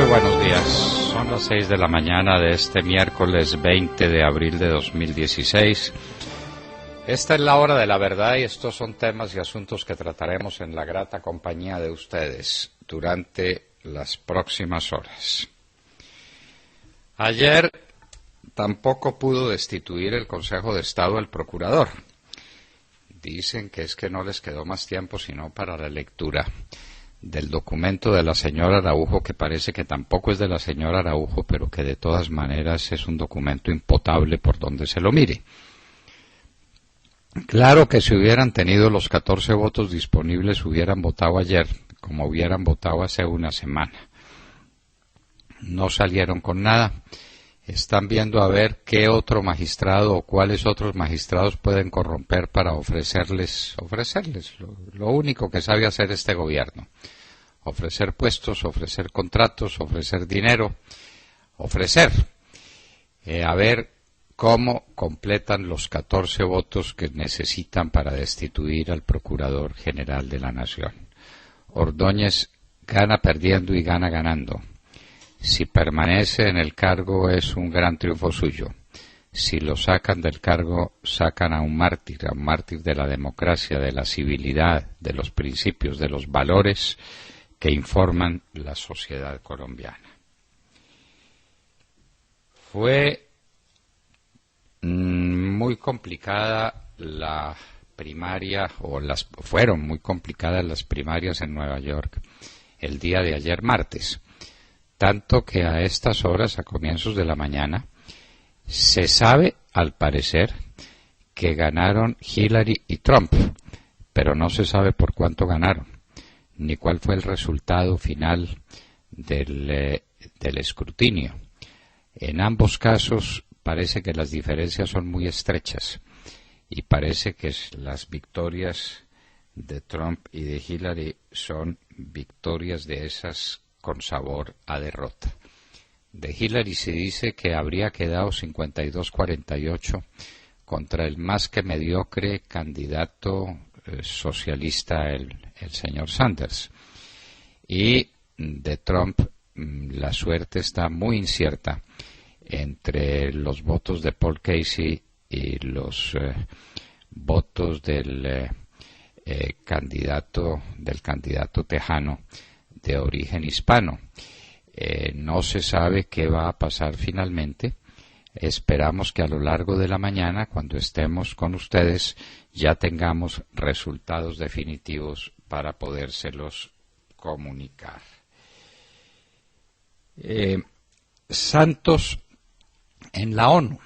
Muy buenos días. Son las 6 de la mañana de este miércoles 20 de abril de 2016. Esta es la hora de la verdad y estos son temas y asuntos que trataremos en la grata compañía de ustedes durante las próximas horas. Ayer tampoco pudo destituir el Consejo de Estado al procurador. Dicen que es que no les quedó más tiempo sino para la lectura del documento de la señora Araujo, que parece que tampoco es de la señora Araujo, pero que de todas maneras es un documento impotable por donde se lo mire. Claro que si hubieran tenido los 14 votos disponibles hubieran votado ayer, como hubieran votado hace una semana. No salieron con nada. Están viendo a ver qué otro magistrado o cuáles otros magistrados pueden corromper para ofrecerles lo único que sabe hacer este gobierno. Ofrecer puestos, ofrecer contratos, ofrecer dinero, a ver cómo completan los 14 votos que necesitan para destituir al Procurador General de la Nación. Ordóñez gana perdiendo y gana ganando. Si permanece en el cargo es un gran triunfo suyo. Si lo sacan del cargo, sacan a un mártir de la democracia, de la civilidad, de los principios, de los valores que informan la sociedad colombiana. Fue muy complicada la primaria, fueron muy complicadas las primarias en Nueva York el día de ayer martes. Tanto que a estas horas, a comienzos de la mañana, se sabe, al parecer, que ganaron Hillary y Trump, pero no se sabe por cuánto ganaron, ni cuál fue el resultado final del escrutinio. En ambos casos parece que las diferencias son muy estrechas, y parece que las victorias de Trump y de Hillary son victorias de esas con sabor a derrota. De Hillary se dice que habría quedado 52-48 contra el más que mediocre candidato socialista, el señor Sanders. Y de Trump la suerte está muy incierta entre los votos de Paul Casey y los votos del candidato tejano de origen hispano. No se sabe qué va a pasar finalmente. Esperamos que a lo largo de la mañana, cuando estemos con ustedes, ya tengamos resultados definitivos para podérselos comunicar. Santos en la ONU.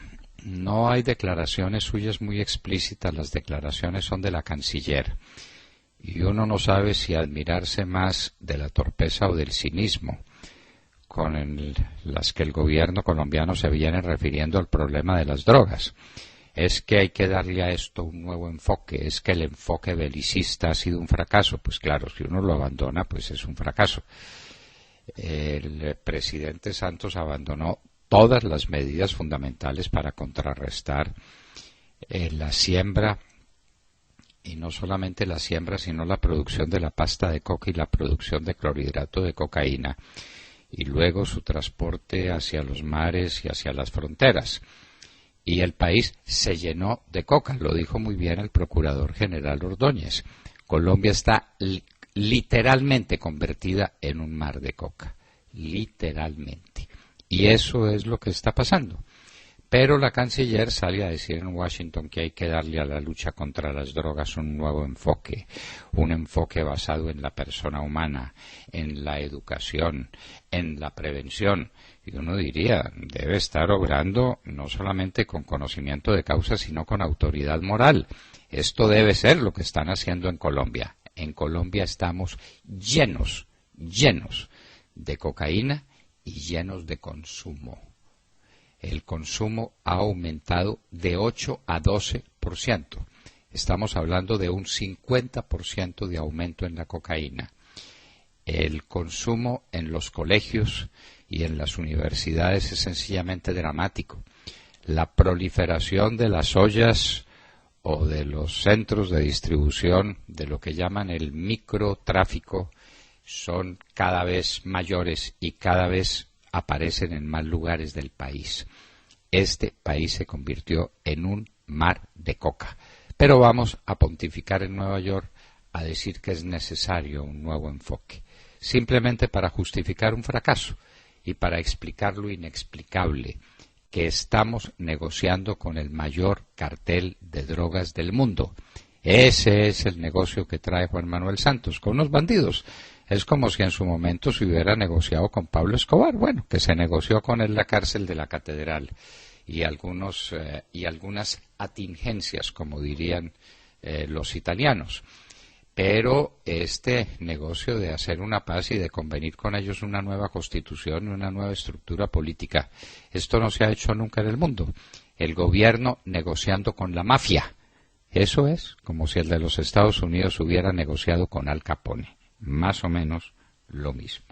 No hay declaraciones suyas muy explícitas, las declaraciones son de la canciller. Y uno no sabe si admirarse más de la torpeza o del cinismo con las que el gobierno colombiano se viene refiriendo al problema de las drogas. Es que hay que darle a esto un nuevo enfoque, es que el enfoque belicista ha sido un fracaso. Pues claro, si uno lo abandona, pues es un fracaso. El presidente Santos abandonó todas las medidas fundamentales para contrarrestar la siembra, y no solamente la siembra, sino la producción de la pasta de coca y la producción de clorhidrato de cocaína, y luego su transporte hacia los mares y hacia las fronteras. Y el país se llenó de coca, lo dijo muy bien el Procurador General Ordóñez. Colombia está literalmente convertida en un mar de coca, literalmente. Y eso es lo que está pasando. Pero la canciller sale a decir en Washington que hay que darle a la lucha contra las drogas un nuevo enfoque, un enfoque basado en la persona humana, en la educación, en la prevención. Y uno diría, debe estar obrando no solamente con conocimiento de causa, sino con autoridad moral. Esto debe ser lo que están haciendo en Colombia. En Colombia estamos llenos de cocaína y llenos de consumo. El consumo ha aumentado de 8 a 12%. Estamos hablando de un 50% de aumento en la cocaína. El consumo en los colegios y en las universidades es sencillamente dramático. La proliferación de las ollas o de los centros de distribución de lo que llaman el microtráfico son cada vez mayores y cada vez aparecen en más lugares del país. Este país se convirtió en un mar de coca. Pero vamos a pontificar en Nueva York a decir que es necesario un nuevo enfoque, simplemente para justificar un fracaso y para explicar lo inexplicable, que estamos negociando con el mayor cartel de drogas del mundo. Ese es el negocio que trae Juan Manuel Santos con unos bandidos. Es como si en su momento se hubiera negociado con Pablo Escobar, bueno, que se negoció con él la cárcel de la Catedral y algunas atingencias, como dirían los italianos. Pero este negocio de hacer una paz y de convenir con ellos una nueva constitución y una nueva estructura política, esto no se ha hecho nunca en el mundo. El gobierno negociando con la mafia. Eso es como si el de los Estados Unidos hubiera negociado con Al Capone. Más o menos lo mismo.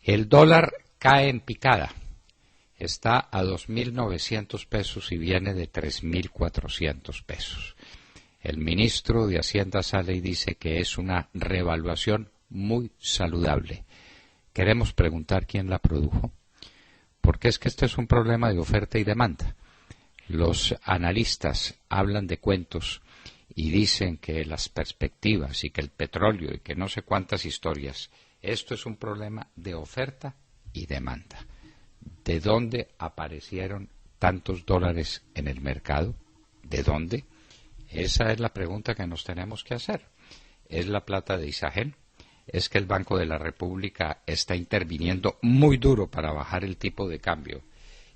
El dólar cae en picada. Está a 2.900 pesos y viene de 3.400 pesos. El ministro de Hacienda sale y dice que es una revaluación muy saludable. Queremos preguntar quién la produjo, porque es que este es un problema de oferta y demanda. Los analistas hablan de cuentos y dicen que las perspectivas y que el petróleo y que no sé cuántas historias. Esto es un problema de oferta y demanda. ¿De dónde aparecieron tantos dólares en el mercado? ¿De dónde? Esa es la pregunta que nos tenemos que hacer. ¿Es la plata de Isagen? ¿Es que el Banco de la República está interviniendo muy duro para bajar el tipo de cambio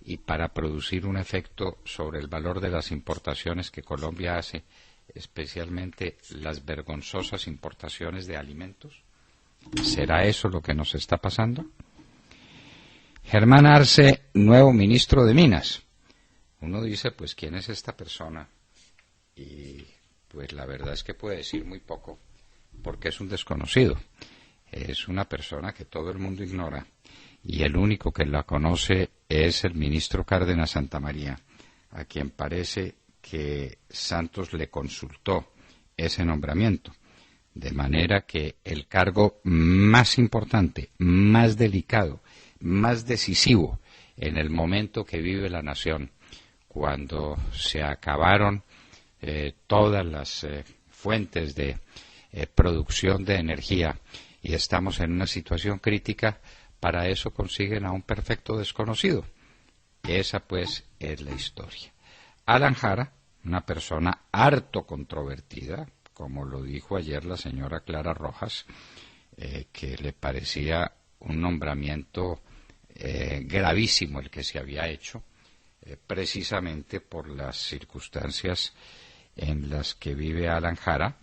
y para producir un efecto sobre el valor de las importaciones que Colombia hace, especialmente las vergonzosas importaciones de alimentos? ¿Será eso lo que nos está pasando? Germán Arce, nuevo ministro de Minas. Uno dice, pues, ¿quién es esta persona? Y pues la verdad es que puede decir muy poco, porque es un desconocido. Es una persona que todo el mundo ignora, y el único que la conoce es el ministro Cárdenas Santamaría, a quien parece que Santos le consultó ese nombramiento. De manera que el cargo más importante, más delicado, más decisivo en el momento que vive la nación, cuando se acabaron todas las fuentes de producción de energía y estamos en una situación crítica, para eso consiguen a un perfecto desconocido. Esa pues es la historia. Alan Jara, una persona harto controvertida, como lo dijo ayer la señora Clara Rojas, que le parecía un nombramiento gravísimo el que se había hecho, precisamente por las circunstancias en las que vive Alan Jara,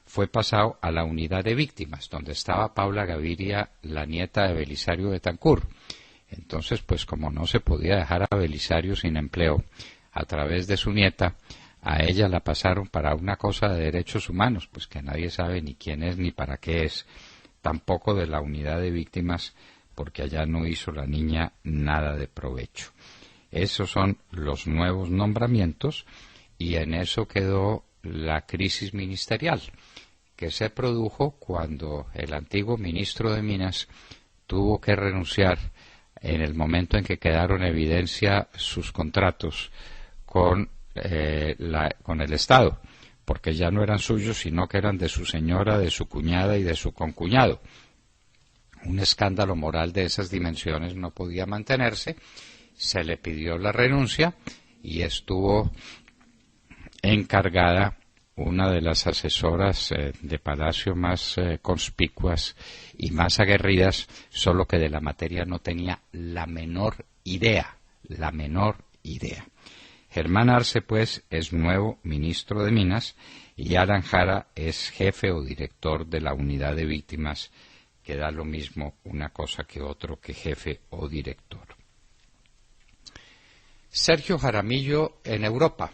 fue pasado a la unidad de víctimas, donde estaba Paula Gaviria, la nieta de Belisario Betancur. Entonces, pues como no se podía dejar a Belisario sin empleo, a través de su nieta, a ella la pasaron para una cosa de derechos humanos, pues que nadie sabe ni quién es ni para qué es, tampoco de la unidad de víctimas, porque allá no hizo la niña nada de provecho. Esos son los nuevos nombramientos, y en eso quedó la crisis ministerial, que se produjo cuando el antiguo ministro de Minas tuvo que renunciar en el momento en que quedaron en evidencia sus contratos con el Estado, porque ya no eran suyos, sino que eran de su señora, de su cuñada y de su concuñado. Un escándalo moral de esas dimensiones no podía mantenerse, se le pidió la renuncia y estuvo encargada una de las asesoras de Palacio más conspicuas y más aguerridas, solo que de la materia no tenía la menor idea. Germán Arce, pues, es nuevo ministro de Minas y Alan Jara es jefe o director de la unidad de víctimas, que da lo mismo una cosa que otro que jefe o director. Sergio Jaramillo en Europa.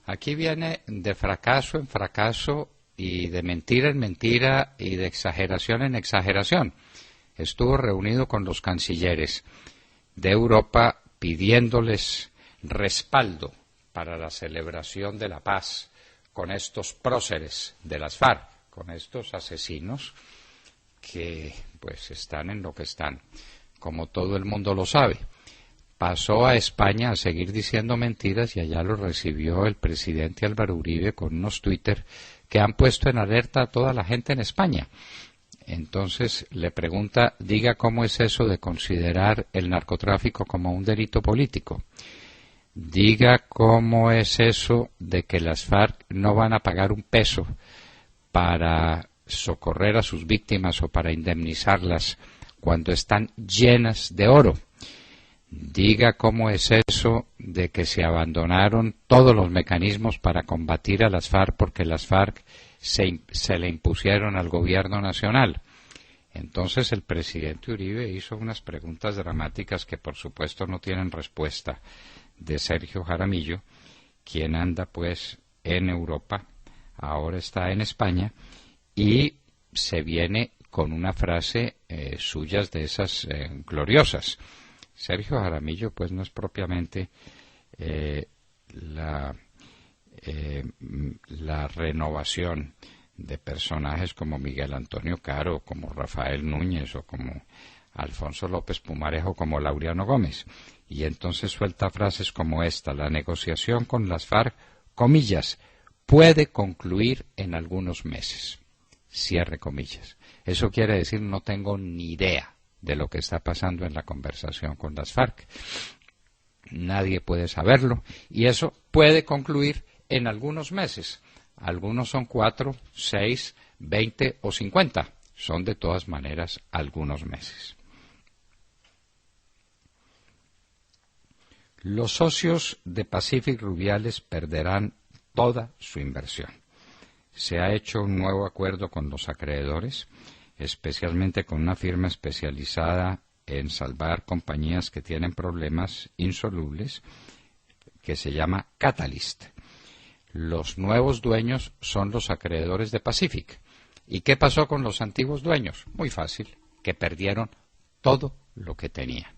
Aquí viene de fracaso en fracaso y de mentira en mentira y de exageración en exageración. Estuvo reunido con los cancilleres de Europa pidiéndoles respaldo para la celebración de la paz con estos próceres de las FARC, con estos asesinos que pues están en lo que están, como todo el mundo lo sabe. Pasó a España a seguir diciendo mentiras y allá lo recibió el presidente Álvaro Uribe con unos Twitter que han puesto en alerta a toda la gente en España. Entonces le pregunta, diga cómo es eso de considerar el narcotráfico como un delito político. Diga cómo es eso de que las FARC no van a pagar un peso para socorrer a sus víctimas o para indemnizarlas cuando están llenas de oro. Diga cómo es eso de que se abandonaron todos los mecanismos para combatir a las FARC porque las FARC se le impusieron al gobierno nacional. Entonces el presidente Uribe hizo unas preguntas dramáticas que por supuesto no tienen respuesta, de Sergio Jaramillo, quien anda pues en Europa, ahora está en España, y se viene con una frase suyas de esas gloriosas. Sergio Jaramillo pues no es propiamente la renovación de personajes como Miguel Antonio Caro, como Rafael Núñez o como Alfonso López Pumarejo, como Laureano Gómez. Y entonces suelta frases como esta: la negociación con las FARC, comillas, puede concluir en algunos meses. Cierre comillas. Eso quiere decir no tengo ni idea de lo que está pasando en la conversación con las FARC. Nadie puede saberlo y eso puede concluir en algunos meses. Algunos son 4, 6, 20 o 50. Son de todas maneras algunos meses. Los socios de Pacific Rubiales perderán toda su inversión. Se ha hecho un nuevo acuerdo con los acreedores, especialmente con una firma especializada en salvar compañías que tienen problemas insolubles, que se llama Catalyst. Los nuevos dueños son los acreedores de Pacific. ¿Y qué pasó con los antiguos dueños? Muy fácil, que perdieron todo lo que tenían.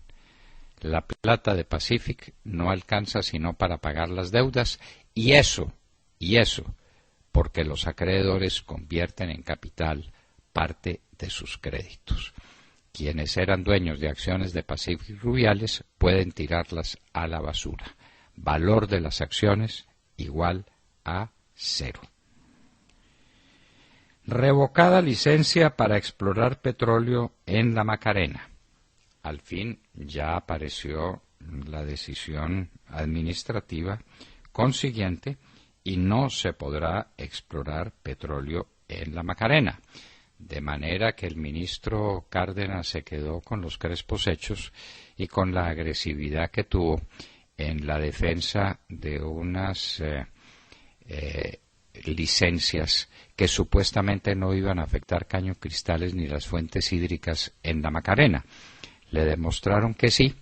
La plata de Pacific no alcanza sino para pagar las deudas, y eso, porque los acreedores convierten en capital parte de sus créditos. Quienes eran dueños de acciones de Pacific Rubiales pueden tirarlas a la basura. Valor de las acciones igual a 0. Revocada licencia para explorar petróleo en la Macarena. Al fin ya apareció la decisión administrativa consiguiente y no se podrá explorar petróleo en la Macarena. De manera que el ministro Cárdenas se quedó con los crespos hechos y con la agresividad que tuvo en la defensa de unas licencias que supuestamente no iban a afectar Caños Cristales ni las fuentes hídricas en la Macarena. Le demostraron que sí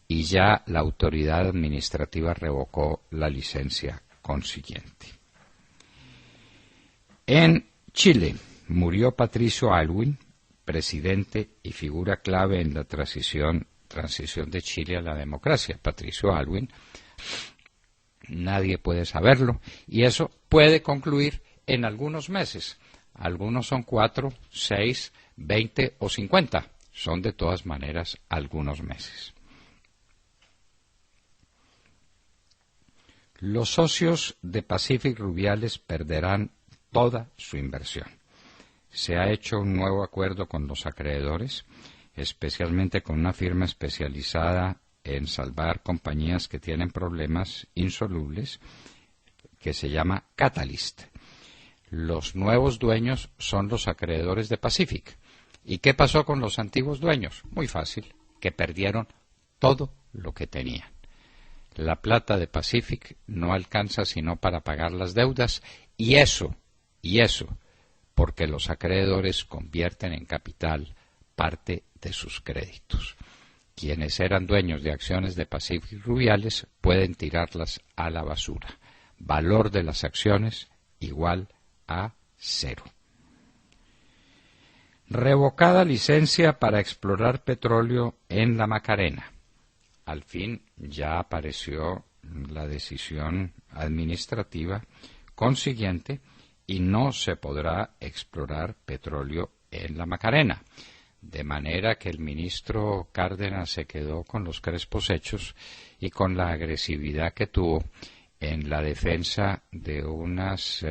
y ya la autoridad administrativa revocó la licencia consiguiente. En Chile murió Patricio Aylwin, presidente y figura clave en la transición de Chile a la democracia. Patricio Aylwin, nadie puede saberlo, y eso puede concluir en algunos meses. Algunos son 4, 6, 20 o 50. Son de todas maneras algunos meses. Los socios de Pacific Rubiales perderán toda su inversión. Se ha hecho un nuevo acuerdo con los acreedores, especialmente con una firma especializada en salvar compañías que tienen problemas insolubles, que se llama Catalyst. Los nuevos dueños son los acreedores de Pacific. ¿Y qué pasó con los antiguos dueños? Muy fácil, que perdieron todo lo que tenían. La plata de Pacific no alcanza sino para pagar las deudas, y eso, porque los acreedores convierten en capital parte de sus créditos. Quienes eran dueños de acciones de Pacific Rubiales pueden tirarlas a la basura. Valor de las acciones igual a 0. Revocada licencia para explorar petróleo en la Macarena. Al fin ya apareció la decisión administrativa consiguiente y no se podrá explorar petróleo en la Macarena, de manera que el ministro Cárdenas se quedó con los crespos hechos y con la agresividad que tuvo en la defensa de unas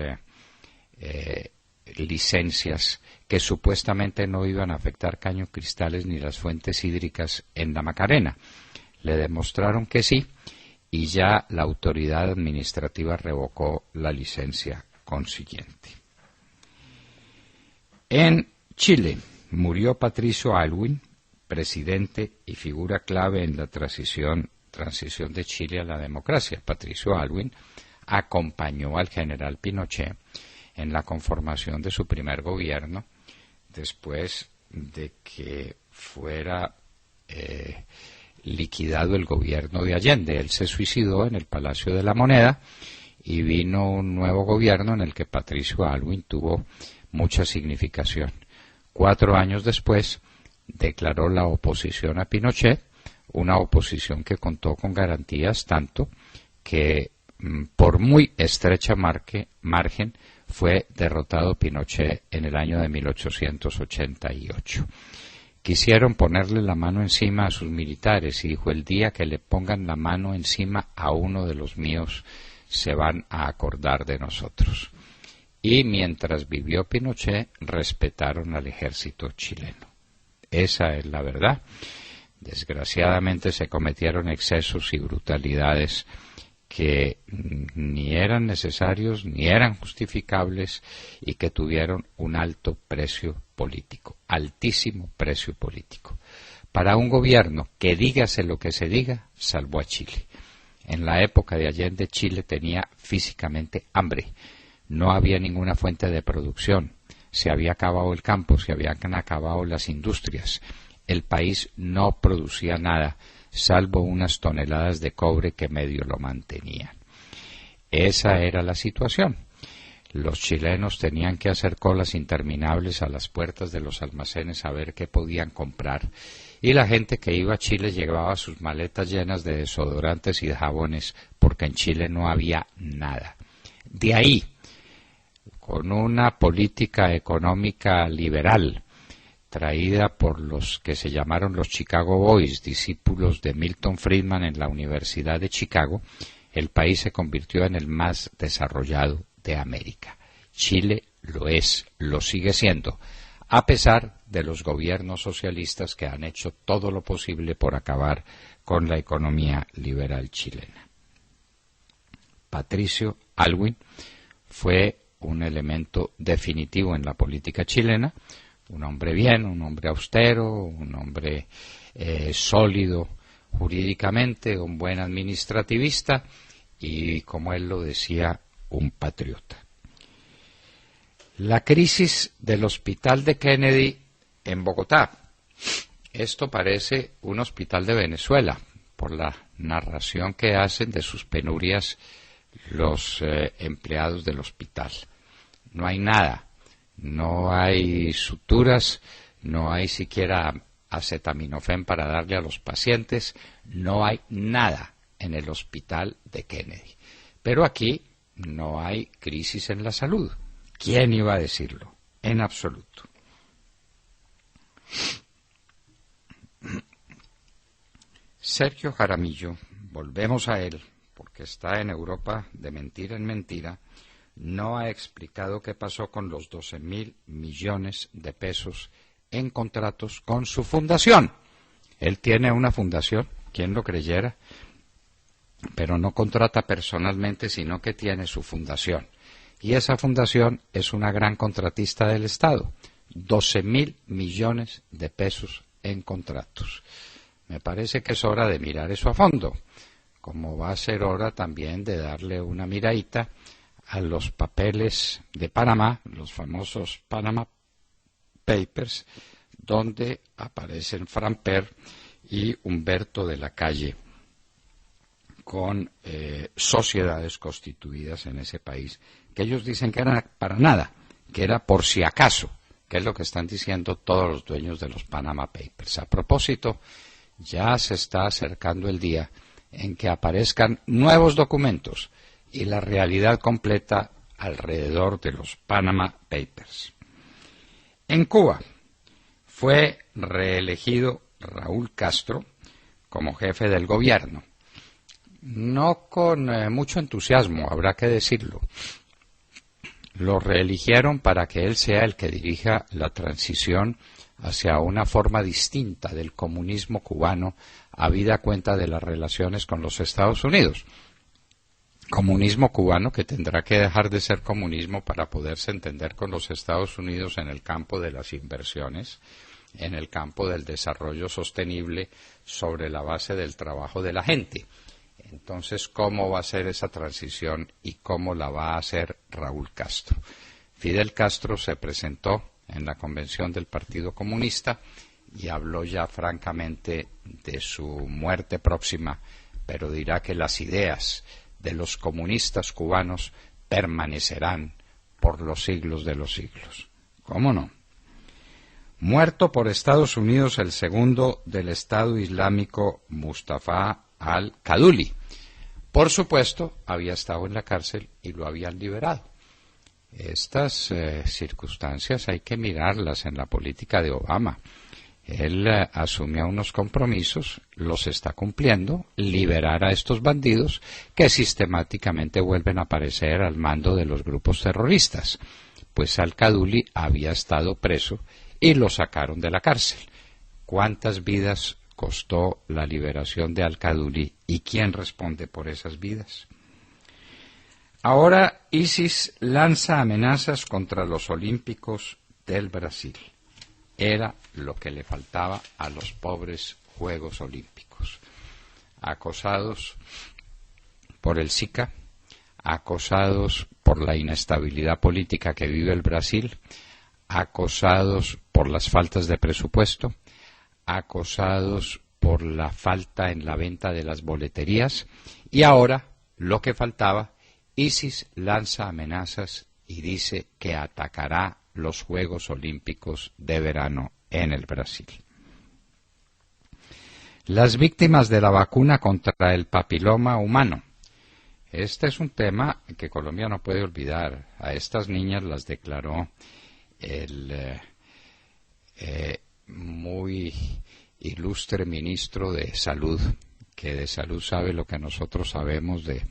licencias que supuestamente no iban a afectar Caños Cristales ni las fuentes hídricas en la Macarena. Le demostraron que sí, y ya la autoridad administrativa revocó la licencia consiguiente. En Chile murió Patricio Aylwin, presidente y figura clave en la transición de Chile a la democracia. Patricio Aylwin acompañó al general Pinochet en la conformación de su primer gobierno después de que fuera liquidado el gobierno de Allende. Él se suicidó en el Palacio de la Moneda y vino un nuevo gobierno en el que Patricio Aylwin tuvo mucha significación. 4 años después declaró la oposición a Pinochet, una oposición que contó con garantías tanto que por muy estrecha margen fue derrotado Pinochet en el año de 1888. Quisieron ponerle la mano encima a sus militares y dijo: el día que le pongan la mano encima a uno de los míos se van a acordar de nosotros. Y mientras vivió Pinochet, respetaron al ejército chileno. Esa es la verdad. Desgraciadamente se cometieron excesos y brutalidades que ni eran necesarios ni eran justificables y que tuvieron un alto precio político, altísimo precio político. Para un gobierno que dígase lo que se diga, salvó a Chile. En la época de Allende, Chile tenía físicamente hambre. No había ninguna fuente de producción. Se había acabado el campo, se habían acabado las industrias. El país no producía nada, salvo unas toneladas de cobre que medio lo mantenían. Esa era la situación. Los chilenos tenían que hacer colas interminables a las puertas de los almacenes a ver qué podían comprar, y la gente que iba a Chile llevaba sus maletas llenas de desodorantes y de jabones, porque en Chile no había nada. De ahí, con una política económica liberal, traída por los que se llamaron los Chicago Boys, discípulos de Milton Friedman en la Universidad de Chicago, el país se convirtió en el más desarrollado de América. Chile lo es, lo sigue siendo, a pesar de los gobiernos socialistas que han hecho todo lo posible por acabar con la economía liberal chilena. Patricio Aylwin fue un elemento definitivo en la política chilena, un hombre bien, un hombre austero, un hombre sólido jurídicamente, un buen administrativista y, como él lo decía, un patriota. La crisis del hospital de Kennedy en Bogotá. Esto parece un hospital de Venezuela, por la narración que hacen de sus penurias los empleados del hospital. No hay nada, no hay suturas, no hay siquiera acetaminofén para darle a los pacientes, no hay nada en el hospital de Kennedy. Pero aquí no hay crisis en la salud. ¿Quién iba a decirlo? En absoluto. Sergio Jaramillo, volvemos a él, porque está en Europa de mentira en mentira, no ha explicado qué pasó con los 12.000 millones de pesos en contratos con su fundación. Él tiene una fundación, quien lo creyera, pero no contrata personalmente, sino que tiene su fundación. Y esa fundación es una gran contratista del Estado. 12.000 millones de pesos en contratos. Me parece que es hora de mirar eso a fondo, como va a ser hora también de darle una miradita a los papeles de Panamá, los famosos Panama Papers, donde aparecen Framper y Humberto de la Calle con sociedades constituidas en ese país, que ellos dicen que era para nada, que era por si acaso, que es lo que están diciendo todos los dueños de los Panama Papers. A propósito, ya se está acercando el día en que aparezcan nuevos documentos y la realidad completa alrededor de los Panama Papers. En Cuba, fue reelegido Raúl Castro como jefe del gobierno. No con mucho entusiasmo, habrá que decirlo. Lo reeligieron para que él sea el que dirija la transición hacia una forma distinta del comunismo cubano, habida cuenta de las relaciones con los Estados Unidos. Comunismo cubano que tendrá que dejar de ser comunismo para poderse entender con los Estados Unidos en el campo de las inversiones, en el campo del desarrollo sostenible sobre la base del trabajo de la gente. Entonces, ¿cómo va a ser esa transición y cómo la va a hacer Raúl Castro? Fidel Castro se presentó en la convención del Partido Comunista y habló ya francamente de su muerte próxima, pero dirá que las ideas de los comunistas cubanos permanecerán por los siglos de los siglos. ¿Cómo no? Muerto por Estados Unidos el segundo del Estado Islámico, Mustafa al-Kadhuli. Por supuesto, había estado en la cárcel y lo habían liberado. Estas circunstancias hay que mirarlas en la política de Obama. Él asumió unos compromisos, los está cumpliendo, liberar a estos bandidos que sistemáticamente vuelven a aparecer al mando de los grupos terroristas. Pues al-Kadhuli había estado preso y lo sacaron de la cárcel. ¿Cuántas vidas costó la liberación de al-Kadhuli y quién responde por esas vidas? Ahora ISIS lanza amenazas contra los olímpicos del Brasil. Era lo que le faltaba a los pobres Juegos Olímpicos. Acosados por el Zika, acosados por la inestabilidad política que vive el Brasil, acosados por las faltas de presupuesto, acosados por la falta en la venta de las boleterías, y ahora, lo que faltaba, ISIS lanza amenazas y dice que atacará los Juegos Olímpicos de verano en el Brasil. Las víctimas de la vacuna contra el papiloma humano. Este es un tema que Colombia no puede olvidar. A estas niñas las declaró el muy ilustre ministro de Salud, que de salud sabe lo que nosotros sabemos de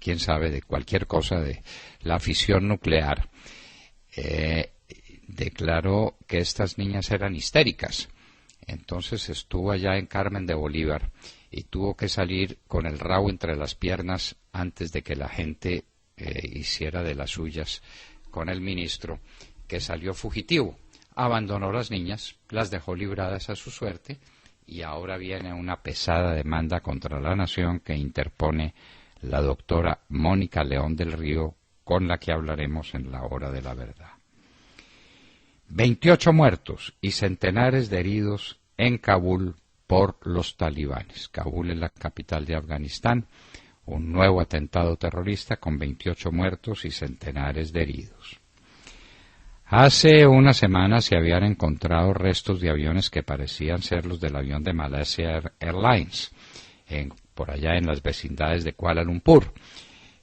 quién sabe de cualquier cosa, de la fisión nuclear. Declaró que estas niñas eran histéricas. Entonces estuvo allá en Carmen de Bolívar y tuvo que salir con el rabo entre las piernas antes de que la gente hiciera de las suyas con el ministro, que salió fugitivo. Abandonó a las niñas, las dejó libradas a su suerte y ahora viene una pesada demanda contra la nación que interpone la doctora Mónica León del Río, con la que hablaremos en la hora de la verdad. 28 muertos y centenares de heridos en Kabul por los talibanes. Kabul es la capital de Afganistán. Un nuevo atentado terrorista con 28 muertos y centenares de heridos. Hace una semana se habían encontrado restos de aviones que parecían ser los del avión de Malaysia Airlines, por allá en las vecindades de Kuala Lumpur.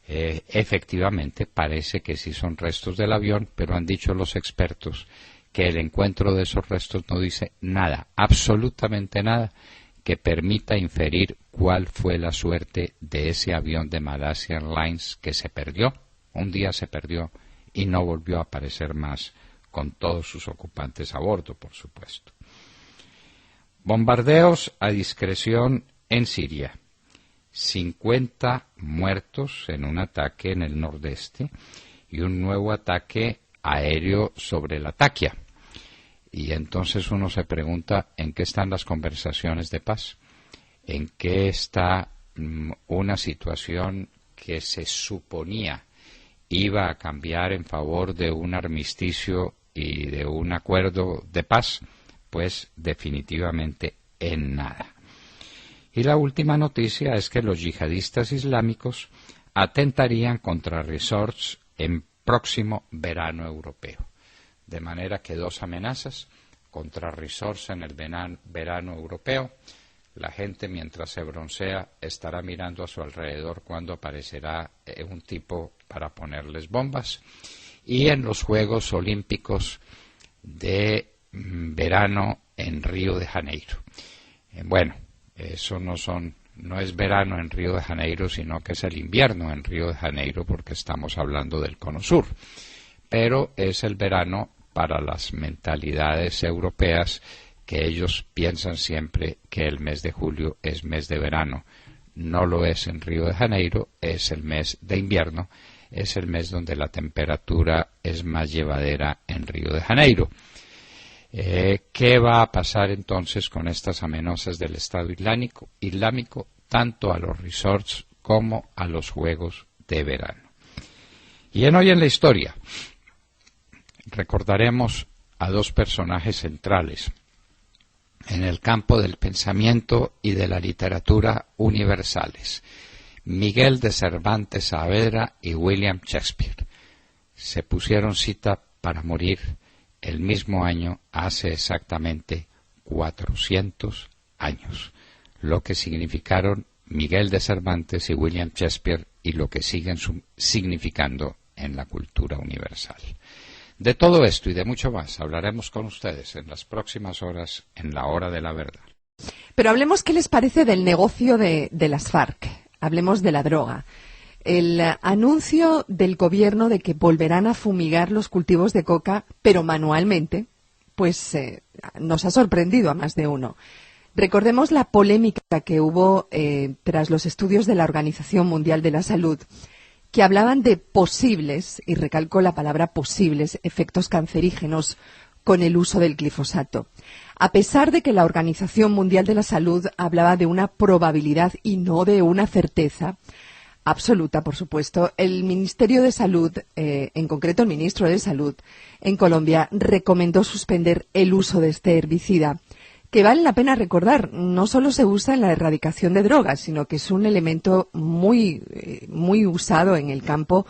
Efectivamente, parece que sí son restos del avión, pero han dicho los expertos que el encuentro de esos restos no dice nada, absolutamente nada, que permita inferir cuál fue la suerte de ese avión de Malaysia Airlines que se perdió. Un día se perdió y no volvió a aparecer más, con todos sus ocupantes a bordo, por supuesto. Bombardeos a discreción en Siria. 50 muertos en un ataque en el nordeste y un nuevo ataque aéreo sobre Latakia. Y entonces uno se pregunta en qué están las conversaciones de paz, en qué está una situación que se suponía iba a cambiar en favor de un armisticio y de un acuerdo de paz, pues definitivamente en nada. Y la última noticia es que los yihadistas islámicos atentarían contra resorts en próximo verano europeo. De manera que dos amenazas contra resorts en el verano europeo. La gente, mientras se broncea, estará mirando a su alrededor cuando aparecerá un tipo para ponerles bombas. Y en los Juegos Olímpicos de verano en Río de Janeiro. Bueno, eso no es verano en Río de Janeiro, sino que es el invierno en Río de Janeiro, porque estamos hablando del Cono Sur. Pero es el verano para las mentalidades europeas, que ellos piensan siempre que el mes de julio es mes de verano. No lo es en Río de Janeiro, es el mes de invierno, es el mes donde la temperatura es más llevadera en Río de Janeiro. ¿Qué va a pasar entonces con estas amenazas del Estado Islámico, tanto a los resorts como a los juegos de verano? Y hoy en la historia recordaremos a dos personajes centrales en el campo del pensamiento y de la literatura universales: Miguel de Cervantes Saavedra y William Shakespeare. Se pusieron cita para morir el mismo año, hace exactamente 400 años, lo que significaron Miguel de Cervantes y William Shakespeare y lo que siguen significando en la cultura universal. De todo esto y de mucho más hablaremos con ustedes en las próximas horas en la Hora de la Verdad. Pero hablemos qué les parece del negocio de las FARC. Hablemos de la droga. El anuncio del gobierno de que volverán a fumigar los cultivos de coca, pero manualmente, pues nos ha sorprendido a más de uno. Recordemos la polémica que hubo tras los estudios de la Organización Mundial de la Salud, que hablaban de posibles, y recalco la palabra posibles, efectos cancerígenos con el uso del glifosato. A pesar de que la Organización Mundial de la Salud hablaba de una probabilidad y no de una certeza absoluta, por supuesto, el Ministerio de Salud, en concreto el Ministro de Salud en Colombia, recomendó suspender el uso de este herbicida, que vale la pena recordar, no solo se usa en la erradicación de drogas, sino que es un elemento muy usado en el campo.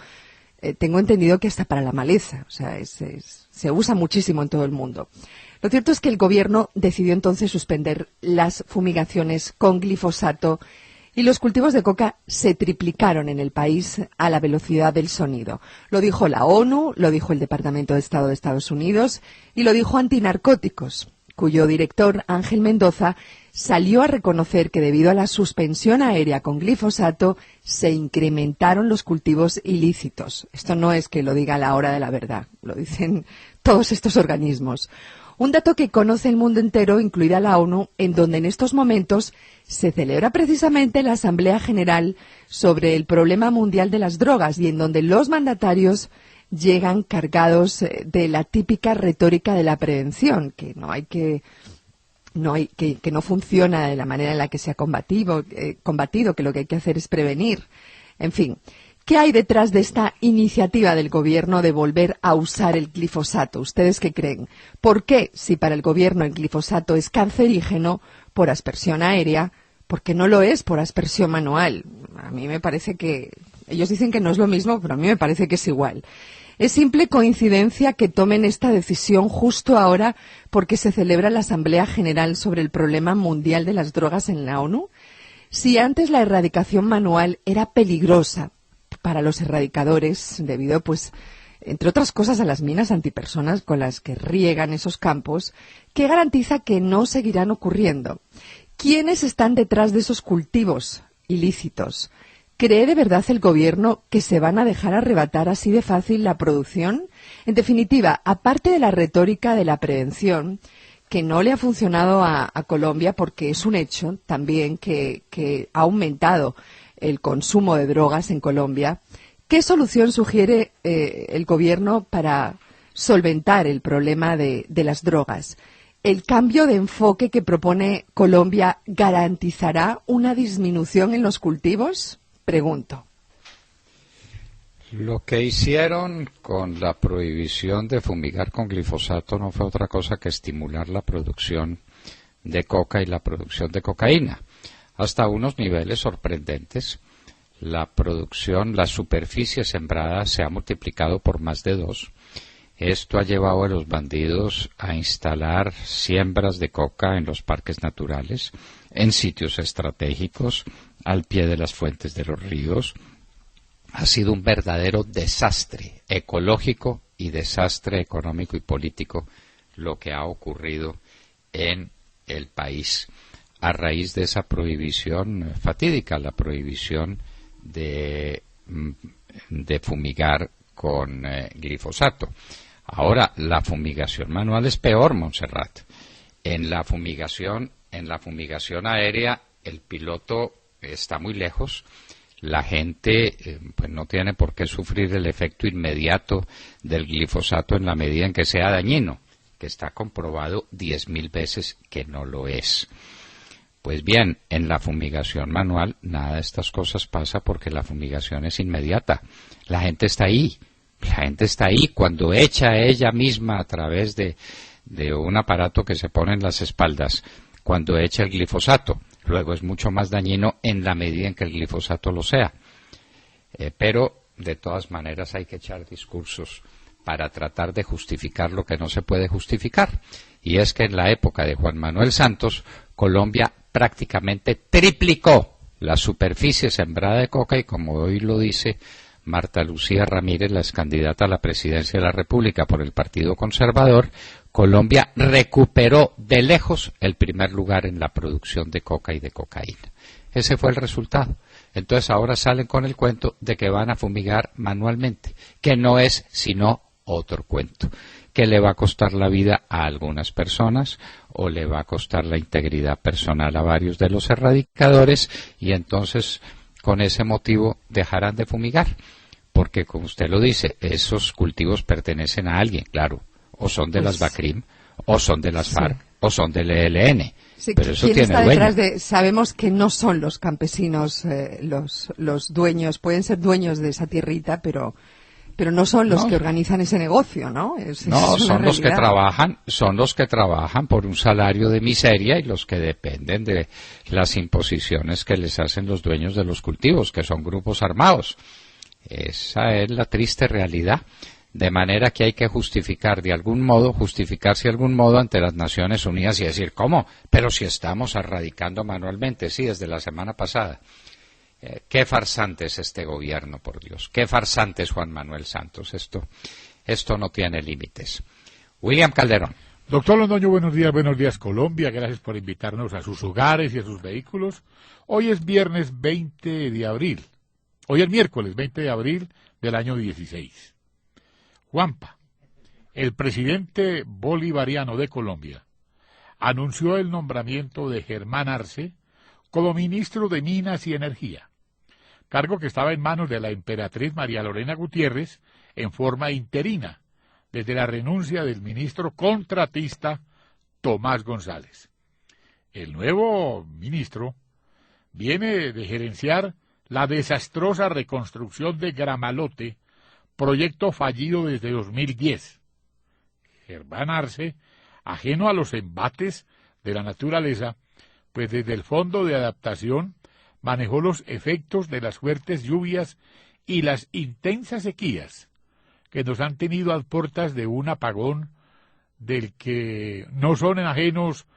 Tengo entendido que hasta para la maleza, o sea, se usa muchísimo en todo el mundo. Lo cierto es que el gobierno decidió entonces suspender las fumigaciones con glifosato y los cultivos de coca se triplicaron en el país a la velocidad del sonido. Lo dijo la ONU, lo dijo el Departamento de Estado de Estados Unidos y lo dijo Antinarcóticos, cuyo director, Ángel Mendoza, salió a reconocer que debido a la suspensión aérea con glifosato se incrementaron los cultivos ilícitos. Esto no es que lo diga la Hora de la Verdad, lo dicen todos estos organismos. Un dato que conoce el mundo entero, incluida la ONU, en donde en estos momentos se celebra precisamente la Asamblea General sobre el problema mundial de las drogas y en donde los mandatarios llegan cargados de la típica retórica de la prevención, que no funciona de la manera en la que se ha combatido, que lo que hay que hacer es prevenir. En fin, ¿qué hay detrás de esta iniciativa del gobierno de volver a usar el glifosato? ¿Ustedes qué creen? ¿Por qué, si para el gobierno el glifosato es cancerígeno por aspersión aérea, por qué no lo es por aspersión manual? A mí me parece que ellos dicen que no es lo mismo, pero a mí me parece que es igual. ¿Es simple coincidencia que tomen esta decisión justo ahora porque se celebra la Asamblea General sobre el problema mundial de las drogas en la ONU? Si antes la erradicación manual era peligrosa para los erradicadores, debido, pues, entre otras cosas, a las minas antipersonas con las que riegan esos campos, ¿qué garantiza que no seguirán ocurriendo? ¿Quiénes están detrás de esos cultivos ilícitos? ¿Cree de verdad el gobierno que se van a dejar arrebatar así de fácil la producción? En definitiva, aparte de la retórica de la prevención, que no le ha funcionado a Colombia porque es un hecho también que ha aumentado el consumo de drogas en Colombia, ¿qué solución sugiere el gobierno para solventar el problema de las drogas? ¿El cambio de enfoque que propone Colombia garantizará una disminución en los cultivos? Pregunto. Lo que hicieron con la prohibición de fumigar con glifosato no fue otra cosa que estimular la producción de coca y la producción de cocaína hasta unos niveles sorprendentes. La producción, la superficie sembrada se ha multiplicado por más de 2. Esto ha llevado a los bandidos a instalar siembras de coca en los parques naturales, en sitios estratégicos, al pie de las fuentes de los ríos. Ha sido un verdadero desastre ecológico y desastre económico y político lo que ha ocurrido en el país a raíz de esa prohibición fatídica, la prohibición de fumigar con glifosato. Ahora, la fumigación manual es peor, Montserrat. En la fumigación aérea, el piloto está muy lejos. La gente pues no tiene por qué sufrir el efecto inmediato del glifosato en la medida en que sea dañino, que está comprobado 10.000 veces que no lo es. Pues bien, en la fumigación manual nada de estas cosas pasa porque la fumigación es inmediata. La gente está ahí. Cuando echa ella misma a través de un aparato que se pone en las espaldas, cuando echa el glifosato. Luego es mucho más dañino en la medida en que el glifosato lo sea. Pero, de todas maneras, hay que echar discursos para tratar de justificar lo que no se puede justificar. Y es que en la época de Juan Manuel Santos, Colombia prácticamente triplicó la superficie sembrada de coca y, como hoy lo dice Marta Lucía Ramírez, la excandidata a la presidencia de la República por el Partido Conservador, Colombia recuperó de lejos el primer lugar en la producción de coca y de cocaína. Ese fue el resultado. Entonces ahora salen con el cuento de que van a fumigar manualmente, que no es sino otro cuento, que le va a costar la vida a algunas personas o le va a costar la integridad personal a varios de los erradicadores y entonces con ese motivo dejarán de fumigar, porque como usted lo dice, esos cultivos pertenecen a alguien, claro, o son de las BACRIM, o son de las FARC, o son del ELN. Sí, pero eso ¿quién tiene está dueño? detrás sabemos que no son los campesinos los dueños, pueden ser dueños de esa tierrita, pero no son los que organizan ese negocio, ¿no? Son los que trabajan por un salario de miseria y los que dependen de las imposiciones que les hacen los dueños de los cultivos, que son grupos armados. Esa es la triste realidad. De manera que hay que justificarse de algún modo ante las Naciones Unidas y decir, ¿cómo? Pero si estamos erradicando manualmente, sí, desde la semana pasada. Qué farsante es este gobierno, por Dios. Qué farsante es Juan Manuel Santos. Esto no tiene límites. William Calderón. Doctor Londoño, buenos días Colombia. Gracias por invitarnos a sus hogares y a sus vehículos. Hoy es viernes 20 de abril. Hoy es miércoles 20 de abril del año 16. Juanpa, el presidente bolivariano de Colombia, anunció el nombramiento de Germán Arce como ministro de Minas y Energía, cargo que estaba en manos de la emperatriz María Lorena Gutiérrez en forma interina, desde la renuncia del ministro contratista Tomás González. El nuevo ministro viene de gerenciar la desastrosa reconstrucción de Gramalote, proyecto fallido desde 2010. Germán Arce, ajeno a los embates de la naturaleza, pues desde el Fondo de Adaptación manejó los efectos de las fuertes lluvias y las intensas sequías que nos han tenido a puertas de un apagón del que no son ajenos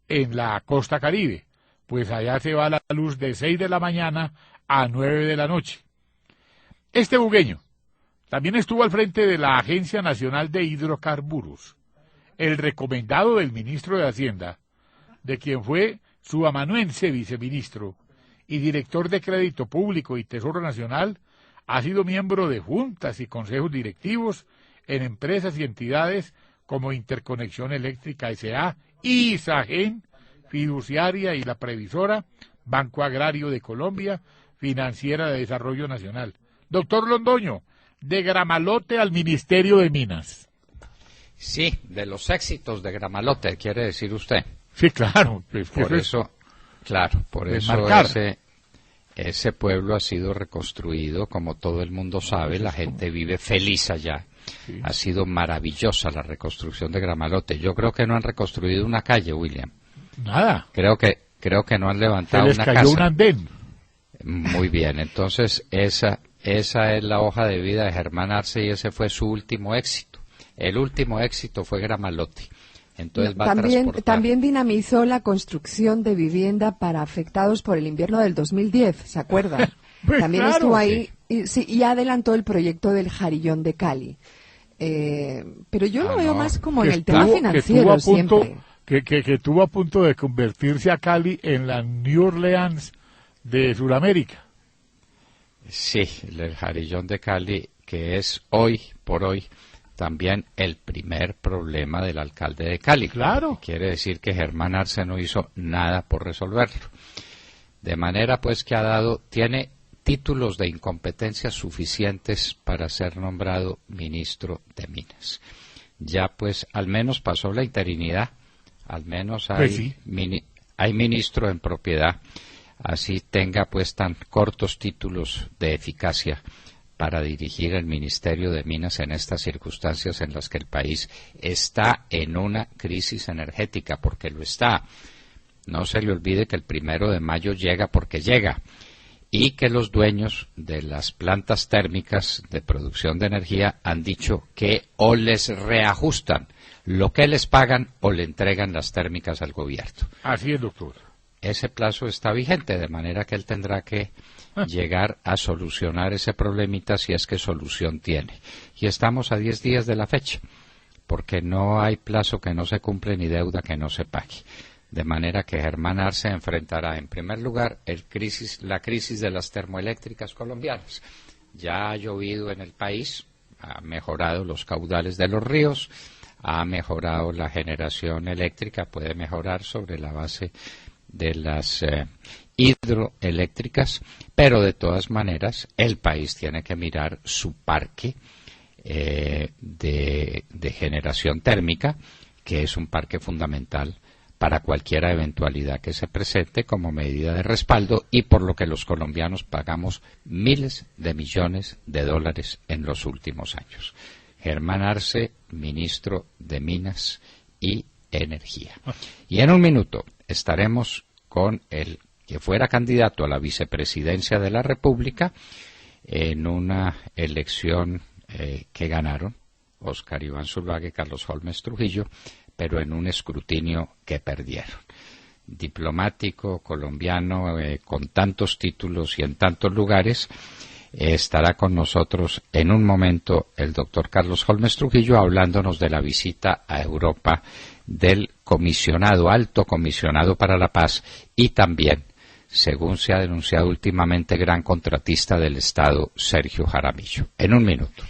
en la costa Caribe, pues allá se va la luz de 6 de la mañana a 9 de la noche. Este bugueño también estuvo al frente de la Agencia Nacional de Hidrocarburos, el recomendado del ministro de Hacienda, de quien fue su amanuense viceministro y director de Crédito Público y Tesoro Nacional. Ha sido miembro de juntas y consejos directivos en empresas y entidades como Interconexión Eléctrica S.A., ISAGEN, Fiduciaria y la Previsora, Banco Agrario de Colombia, Financiera de Desarrollo Nacional. Doctor Londoño, de Gramalote al Ministerio de Minas. Sí, de los éxitos de Gramalote, quiere decir usted. Sí, claro. Por eso ese pueblo ha sido reconstruido, como todo el mundo sabe, la gente vive feliz allá. Sí. Ha sido maravillosa la reconstrucción de Gramalote. Yo creo que no han reconstruido una calle, William. Nada. Creo que no han levantado una casa. Se les cayó un andén. Muy bien, entonces esa es la hoja de vida de Germán Arce y ese fue su último éxito. El último éxito fue Gramalote. Entonces también dinamizó la construcción de vivienda para afectados por el invierno del 2010, ¿se acuerda? Pues también claro, estuvo ahí y adelantó el proyecto del Jarillón de Cali. Pero yo lo veo más como en el que tema estuvo- financiero siempre. que estuvo a punto de convertirse a Cali en la New Orleans de Sudamérica. Sí, el Jarillón de Cali, que es hoy por hoy también el primer problema del alcalde de Cali. Claro. Quiere decir que Germán Arce no hizo nada por resolverlo. De manera pues que tiene títulos de incompetencia suficientes para ser nombrado ministro de Minas. Ya pues al menos pasó la interinidad, al menos hay, Pues sí. hay ministro en propiedad, así tenga pues tan cortos títulos de eficacia para dirigir el Ministerio de Minas en estas circunstancias en las que el país está en una crisis energética, porque lo está. No se le olvide que el 1 de mayo llega porque llega, y que los dueños de las plantas térmicas de producción de energía han dicho que o les reajustan lo que les pagan o le entregan las térmicas al gobierno. Así es, doctor. Ese plazo está vigente, de manera que él tendrá que llegar a solucionar ese problemita si es que solución tiene. Y estamos a 10 días de la fecha, porque no hay plazo que no se cumple ni deuda que no se pague. De manera que Germán Arce enfrentará, en primer lugar, la crisis de las termoeléctricas colombianas. Ya ha llovido en el país, ha mejorado los caudales de los ríos, ha mejorado la generación eléctrica, puede mejorar sobre la base de las hidroeléctricas, pero de todas maneras el país tiene que mirar su parque de generación térmica, que es un parque fundamental para cualquier eventualidad que se presente como medida de respaldo y por lo que los colombianos pagamos miles de millones de dólares en los últimos años. Germán Arce, ministro de Minas y Energía. Y en un minuto estaremos con el que fuera candidato a la vicepresidencia de la República en una elección que ganaron Óscar Iván Zuluaga y Carlos Holmes Trujillo, pero en un escrutinio que perdieron. Diplomático colombiano con tantos títulos y en tantos lugares, estará con nosotros en un momento el doctor Carlos Holmes Trujillo hablándonos de la visita a Europa del alto comisionado para la paz y también, según se ha denunciado últimamente, gran contratista del Estado, Sergio Jaramillo. En un minuto.